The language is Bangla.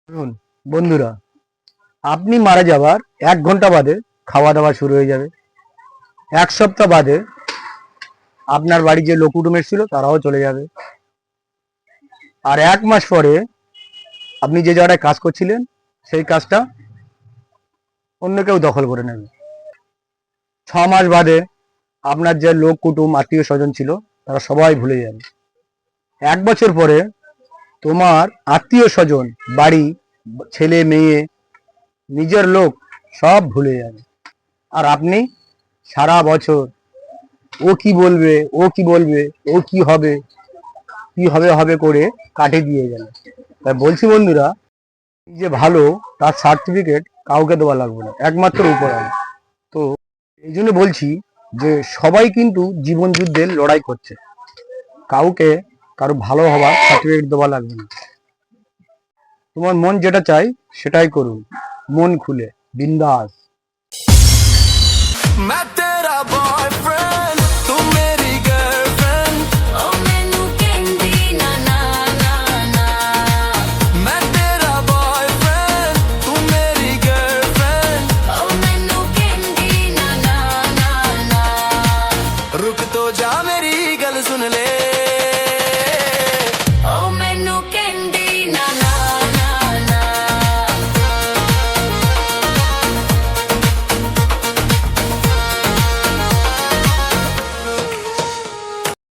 শুনুন বন্ধুরা, আপনি মারা যাবার 1 ঘন্টা বাদে খাওয়া দাওয়া শুরু হয়ে যাবে। 1 সপ্তাহ বাদে আপনার বাড়ি যে লোক কুটুম এসেছিল তারাও চলে যাবে। আর 1 মাস পরে আপনি যে জায়গায় কাজ করছিলেন সেই কাজটা অন্য কেউ দখল করে নেবে। 6 মাস বাদে আপনার যে লোক কুটুম আত্মীয় স্বজন ছিল তারা সবাই ভুলে যাবে। 1 বছর পরে তোমার আত্মীয় স্বজন, বাড়ি, ছেলে মেয়ে, নিজের লোক সব ভুলে যাবে। আর আপনি সারা বছর ও কি বলবে, ও কি বলবে, ও কি হবে, কি হবে হবে করে কাটে দিয়ে গেল। তাই বলছি বন্ধুরা, এই যে ভালো তার সার্টিফিকেট কাউকে দেওয়া লাগবে না, একমাত্র উপরওয়ালা। তো এই জন্য বলছি যে সবাই কিন্তু জীবন যুদ্ধের লড়াই করছে, কাউকে কারো ভালো হওয়ার সার্টিফিকেট দেওয়া লাগবে না। তোমার মন যেটা চাই সেটাই করুন, মন খুলে, বিন্দাস।